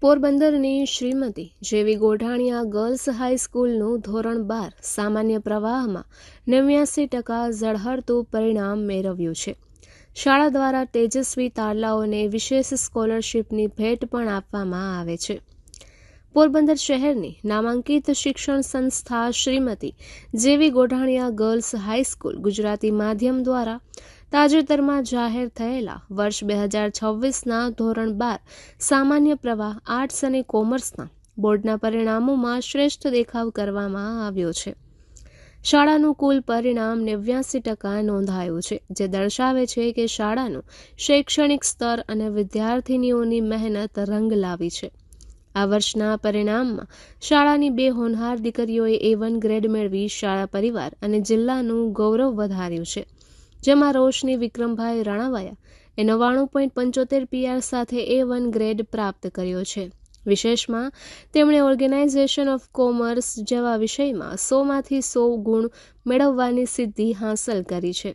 પોરબંદરની શ્રીમતી જેવી ગોઢાણીયા ગર્લ્સ હાઈસ્કૂલનું ધોરણ 12 સામાન્ય પ્રવાહમાં 89% ઝળહળતું પરિણામ મેળવ્યું છે. શાળા દ્વારા તેજસ્વી તારલાઓને વિશેષ સ્કોલરશીપની ભેટ પણ આપવામાં આવે છે. પોરબંદર શહેરની નામાંકિત શિક્ષણ સંસ્થા શ્રીમતી જેવી ગોઢાણીયા ગર્લ્સ હાઈસ્કૂલ ગુજરાતી માધ્યમ દ્વારા તાજેતરમાં જાહેર થયેલા વર્ષ 2026ના ધોરણ 12 સામાન્ય પ્રવાહ આર્ટ્સ અને કોમર્સના બોર્ડના પરિણામોમાં શ્રેષ્ઠ દેખાવ કરવામાં આવ્યો છે. શાળાનું કુલ પરિણામ 89% નોંધાયું છે, જે દર્શાવે છે કે શાળાનું શૈક્ષણિક સ્તર અને વિદ્યાર્થીનીઓની મહેનત રંગ લાવી છે. આ વર્ષના પરિણામમાં શાળાની 2 હોનહાર દીકરીઓએ A1 ગ્રેડ મેળવી શાળા પરિવાર અને જિલ્લાનું ગૌરવ વધાર્યું છે. જેમાં રોશની વિક્રમભાઈ રાણાવાયા 99.75 PR સાથે A1 ગ્રેડ પ્રાપ્ત કર્યો છે. વિશેષમાં તેમણે ઓર્ગેનાઇઝેશન ઓફ કોમર્સ જેવા વિષયમાં 100માંથી 100 ગુણ મેળવવાની સિદ્ધિ હાંસલ કરી છે.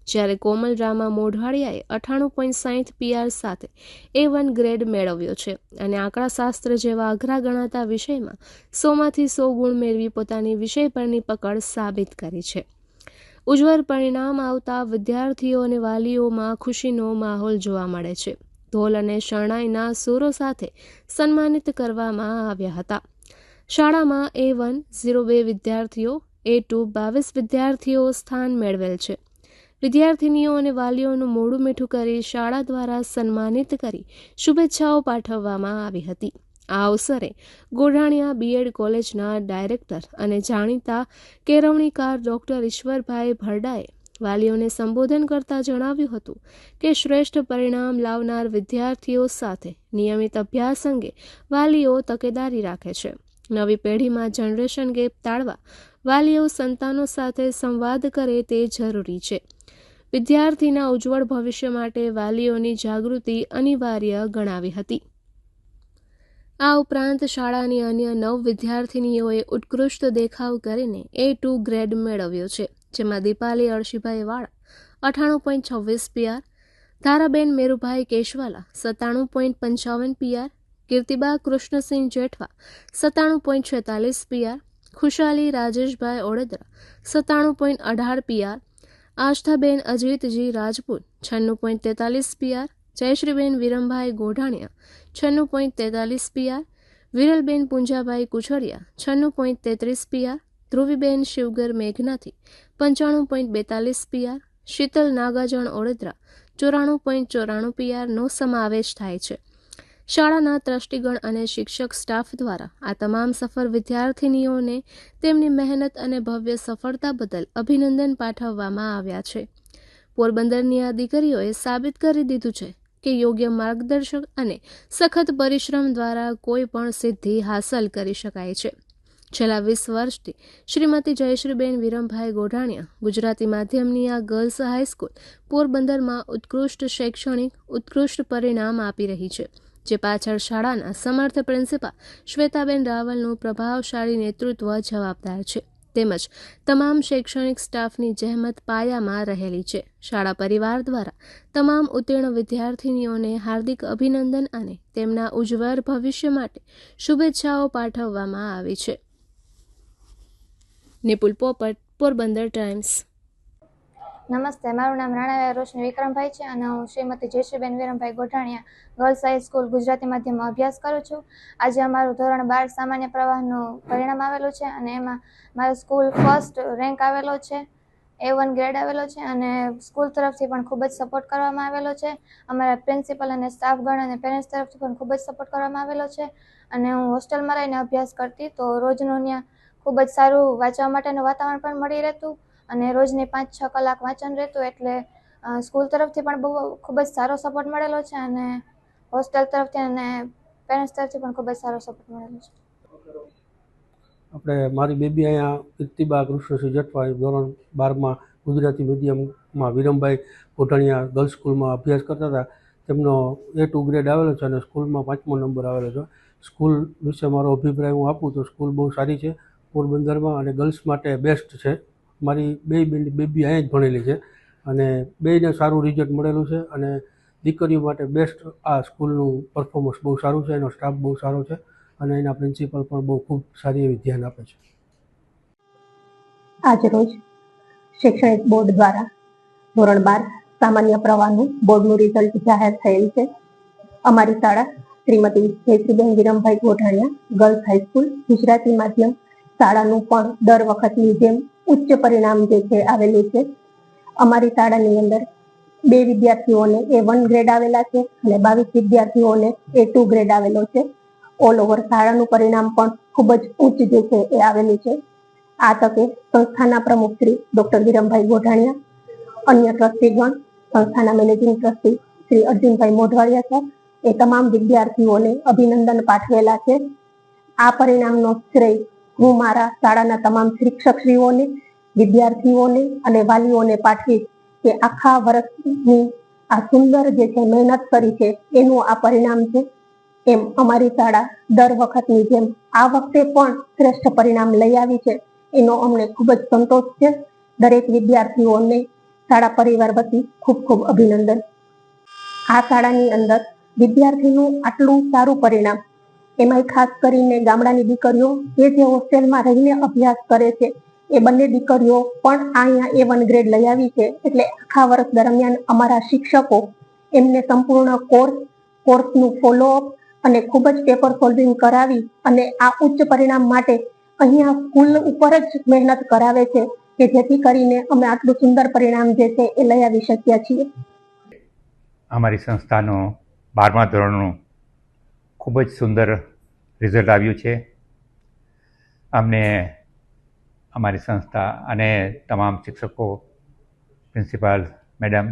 જ્યારે કોમલ રામા મોઢવાડિયાએ 98.60 PR સાથે A1 ગ્રેડ મેળવ્યો છે અને આંકડાશાસ્ત્ર જેવા અઘરા ગણાતા વિષયમાં 100માંથી 100 ગુણ મેળવી પોતાની વિષય પરની પકડ સાબિત કરી છે. ઉજ્જવળ પરિણામ આવતા વિદ્યાર્થીઓ અને વાલીઓમાં ખુશીનો માહોલ જોવા મળે છે. ઢોલ અને શરણાઈના સૂરો સાથે સન્માનિત કરવામાં આવ્યા હતા. શાળામાં A1 02 વિદ્યાર્થીઓ, A2 22 વિદ્યાર્થીઓ સ્થાન મેળવેલ છે. વિદ્યાર્થીનીઓ અને વાલીઓનું મોઢું મીઠું કરી શાળા દ્વારા સન્માનિત કરી શુભેચ્છાઓ પાઠવવામાં આવી હતી. આ અવસરે ગોઢાણીયા B.Ed કોલેજના ડાયરેક્ટર અને જાણીતા કેળવણીકાર ડોક્ટર ઈશ્વરભાઈ ભરડાએ વાલીઓને સંબોધન કરતા જણાવ્યું હતું કે શ્રેષ્ઠ પરિણામ લાવનાર વિદ્યાર્થીઓ સાથે નિયમિત અભ્યાસ અંગે વાલીઓ તકેદારી રાખે છે. નવી પેઢીમાં જનરેશન ગેપ ટાળવા વાલીઓ સંતાનો સાથે સંવાદ કરે તે જરૂરી છે. વિદ્યાર્થીના ઉજ્જવળ ભવિષ્ય માટે વાલીઓની જાગૃતિ અનિવાર્ય ગણાવી હતી. આ ઉપરાંત શાળાની અન્ય 9 વિદ્યાર્થીનીઓએ ઉત્કૃષ્ટ દેખાવ કરીને A2 ગ્રેડ મેળવ્યો છે. જેમાં દીપાલી અળશીભાઈ વાળા 98.26 PR, Dharaben Merubhai Keshwala 97.55 PR, કીર્તિબા Krishnasinh Jethwa 97.46 PR, ખુશાલી રાજેશભાઈ ઓડેદરા 97.18 PR, આસ્થાબેન અજીતજી રાજપૂત 96.43 PR, જયશ્રીબેન Virambhai Godhaniya 96.43 PR, વિરલબેન Punjabhai Kuchhadiya 96.33 PR, Dhruviben શિવગર Meghnathi 95.42 PR, Sheetal Nagajan Odedara 94.94 PR નો સમાવેશ થાય છે. શાળાના ટ્રસ્ટીગણ અને શિક્ષક સ્ટાફ દ્વારા આ તમામ સફળ વિદ્યાર્થીનીઓને તેમની મહેનત અને ભવ્ય સફળતા બદલ અભિનંદન પાઠવવામાં આવ્યા છે. પોરબંદરની આ દીકરીઓએ સાબિત કરી દીધું છે કે યોગ્ય માર્ગદર્શન અને સખત પરિશ્રમ દ્વારા કોઈ પણ સિદ્ધિ હાંસલ કરી શકાય છે. છેલ્લા 20 વર્ષથી શ્રીમતી જયશ્રીબેન વિરમભાઈ ગોઢાણીયા ગુજરાતી માધ્યમની આ ગર્લ્સ હાઈસ્કૂલ પોરબંદરમાં ઉત્કૃષ્ટ શૈક્ષણિક ઉત્કૃષ્ટ પરિણામ આપી રહી છે, જે પાછળ શાળાના સમર્થ પ્રિન્સિપાલ શ્વેતાબેન રાવલનું પ્રભાવશાળી નેતૃત્વ જવાબદાર છે. તેમજ તમામ શૈક્ષણિક સ્ટાફની જહેમત પાયામાં રહેલી છે. શાળા પરિવાર દ્વારા તમામ ઉત્તીર્ણ વિદ્યાર્થીનીઓને હાર્દિક અભિનંદન અને તેમના ઉજ્જવળ ભવિષ્ય માટે શુભેચ્છાઓ પાઠવવામાં આવી છે. નિપુલ પોપટ, પોરબંદર ટાઈમ્સ. નમસ્તે, મારું નામ રાણાવાયા રોશની વિક્રમભાઈ છે અને હું શ્રીમતી જયશ્રીબેન વિરમભાઈ ગોઢાણીયા ગર્લ્સ હાઈસ્કૂલ ગુજરાતી માધ્યમમાં અભ્યાસ કરું છું. આજે અમારું ધોરણ 12 સામાન્ય પ્રવાહનું પરિણામ આવેલું છે અને એમાં મારો સ્કૂલ ફર્સ્ટ રેન્ક આવેલો છે, A1 ગ્રેડ આવેલો છે અને સ્કૂલ તરફથી પણ ખૂબ જ સપોર્ટ કરવામાં આવેલો છે. અમારા પ્રિન્સિપલ અને સ્ટાફગણ અને પેરેન્ટ્સ તરફથી પણ ખૂબ જ સપોર્ટ કરવામાં આવેલો છે. અને હું હોસ્ટેલમાં રહીને અભ્યાસ કરતી, તો રોજનું ત્યાં ખૂબ જ સારું વાંચવા માટેનું વાતાવરણ પણ મળી રહેતું અને રોજની 5-6 કલાક વાંચન રહેતું. એટલે સ્કૂલ તરફથી પણ બહુ ખૂબ જ સારો સપોર્ટ મળેલો છે અને હોસ્ટેલ તરફથી અને પેરેન્ટ્સ તરફથી પણ ખૂબ જ સારો સપોર્ટ મળેલો છે. આપણે મારી બેબી અહીંયા કીર્તિબા કૃષ્ણસિંહ જેઠવા ધોરણ 12માં ગુજરાતી મીડિયમમાં વિરમભાઈ ગોઢાણીયા ગર્લ્સ સ્કૂલમાં અભ્યાસ કરતા હતા. તેમનો A2 ગ્રેડ આવેલો છે અને સ્કૂલમાં 5મો નંબર આવેલો છે. સ્કૂલ વિશે મારો અભિપ્રાય હું આપું તો સ્કૂલ બહુ સારી છે પોરબંદરમાં અને ગર્લ્સ માટે બેસ્ટ છે. મારી બેબી અહીંયા જ ભણેલી છે અને બેયને સારું રિઝલ્ટ મળેલું છે અને દીકરીઓ માટે બેસ્ટ આ સ્કૂલનું પરફોર્મન્સ બહુ સારું છે, એનો સ્ટાફ બહુ સારો છે અને એના પ્રિન્સિપલ પણ બહુ ખૂબ સારી એવી ધ્યાન આપે છે. આજરોજ શૈક્ષણિક બોર્ડ દ્વારા ધોરણ 12 સામાન્ય પ્રવાહનું બોર્ડનું રિઝલ્ટ જાહેર થયેલ છે. અમારી શાળા શ્રીમતી જયશ્રીબેન વિરમભાઈ ગોઢાણીયા ગર્લ્સ હાઈસ્કૂલ ગુજરાતી માધ્યમ શાળાનું પણ દર વખતની જેમ ઉચ્ચ પરિણામ જે છે આવેલું છે. અમારી શાળાની અંદર 2 વિદ્યાર્થીઓને A1 ગ્રેડ આવેલા છે અને 22 વિદ્યાર્થીઓને A2 ગ્રેડ આવેલો છે. ઓલ ઓવર શાળાનું પરિણામ પણ ખૂબ જ ઉચ્ચ જે છે એ આવેલું છે. આ તકે સંસ્થાના પ્રમુખ શ્રી ડોક્ટર વિરમભાઈ ગોઢાણીયા, અન્ય ટ્રસ્ટીગણ, સંસ્થાના managing trustee Shri Arjunbhai Modhwadia sir એ તમામ વિદ્યાર્થીઓને અભિનંદન પાઠવેલા છે. આ પરિણામનો શ્રેય હું મારા શાળાના તમામ શિક્ષકશ્રીઓને, વિદ્યાર્થીઓને અને વાલીઓને પાઠવીશ કે આખા વર્ષની આ સુંદર જે છે મહેનત કરી છે એનું આ પરિણામ છે. એમ અમારી શાળા દર વખતની જેમ આ વખતે પણ શ્રેષ્ઠ પરિણામ લઈ આવી છે એનો અમને ખૂબ જ સંતોષ છે. દરેક વિદ્યાર્થીઓને શાળા પરિવાર વતી ખૂબ ખૂબ અભિનંદન. આ શાળાની અંદર વિદ્યાર્થીનું આટલું સારું પરિણામ, એમાંય ખાસ કરીને ગામડાની દીકરીઓ કે જે હોસ્ટેલમાં રહીને અભ્યાસ કરે છે એ બંને દીકરીઓ પણ અહીંયા A1 ગ્રેડ લઈ આવી છે. એટલે આખા વર્ષ દરમિયાન અમારા શિક્ષકો એમને સંપૂર્ણ કોર્સનું ફોલોઅપ અને ખૂબ જ પેપર સોલ્વિંગ કરાવી અને આ ઉચ્ચ પરિણામ માટે અહીંયા સ્કૂલ ઉપર જ મહેનત કરાવે છે કે જેથી કરીને અમે આટલું સુંદર પરિણામ જે છે એ લઈ આવી શક્યા છીએ. અમારી સંસ્થાનું 12મા ધોરણનું ખૂબ જ સુંદર રિઝલ્ટ આવ્યું છે. અમને અમારી સંસ્થા અને તમામ શિક્ષકો, પ્રિન્સિપાલ મેડમ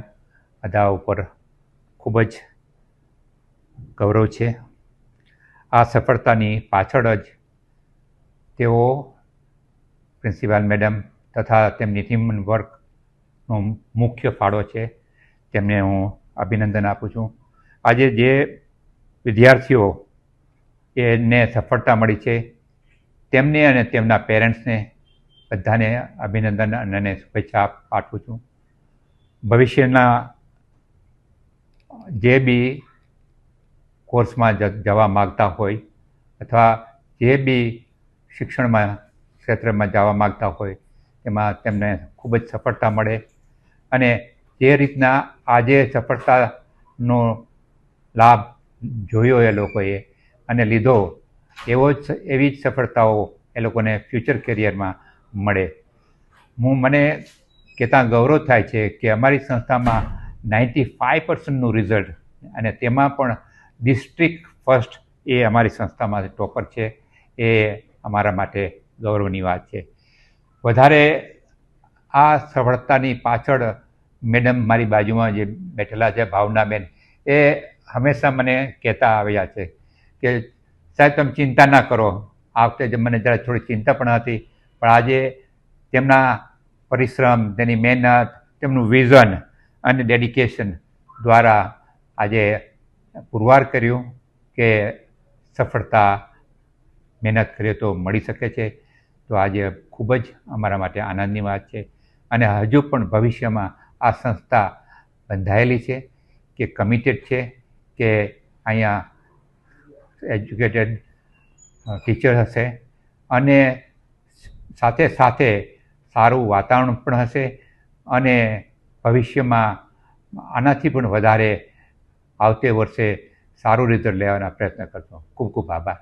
બધા ઉપર ખૂબ જ ગૌરવ છે. આ સફળતાની પાછળ જ તેઓ પ્રિન્સિપાલ મેડમ તથા તેમની ટીમ વર્કનો મુખ્ય ફાળો છે. તેમને હું અભિનંદન આપું છું. આજે જે વિદ્યાર્થીઓ એને સફળતા મળી છે તેમને અને તેમના પેરેન્ટ્સને બધાને અભિનંદન અને શુભેચ્છા પાઠવું છું. ભવિષ્યના જે બી કોર્સમાં જવા માગતા હોય અથવા જે બી શિક્ષણમાં ક્ષેત્રમાં જવા માગતા હોય એમાં તેમને ખૂબ જ સફળતા મળે અને જે રીતના આજે સફળતાનો લાભ જોયો એ લોકોએ અને લીધો એવી જ સફળતાઓ એ લોકોને ફ્યુચર કેરિયરમાં મળે. મને કહેતા ગૌરવ થાય છે કે અમારી સંસ્થામાં 95%નું રિઝલ્ટ અને તેમાં પણ ડિસ્ટ્રિક્ટ ફર્સ્ટ એ અમારી સંસ્થામાં ટોપર છે. એ અમારા માટે ગૌરવની વાત છે. વધારે આ સફળતાની પાછળ મેડમ મારી બાજુમાં જે બેઠેલા છે ભાવનાબેન, એ હંમેશા મને કહેતા આવ્યા છે કે સાહેબ તમે ચિંતા ના કરો. આ વખતે મને જરા થોડી ચિંતા પણ હતી, પણ આજે તેમના પરિશ્રમ, તેની મહેનત, તેમનું વિઝન અને ડેડિકેશન દ્વારા આજે પુરવાર કર્યું કે સફળતા મહેનત કરીએ તો મળી શકે છે. તો આજે ખૂબ જ અમારા માટે આનંદની વાત છે અને હજુ પણ ભવિષ્યમાં આ સંસ્થા બંધાયેલી છે કે કમિટેડ છે કે અહીંયા એજ્યુકેટેડ ટીચર હશે અને સાથે સાથે સારું વાતાવરણ પણ હશે અને ભવિષ્યમાં આનાથી પણ વધારે આવતે વર્ષે સારું રિઝલ્ટ લેવાના પ્રયત્ન કરશો. ખૂબ ખૂબ આભાર.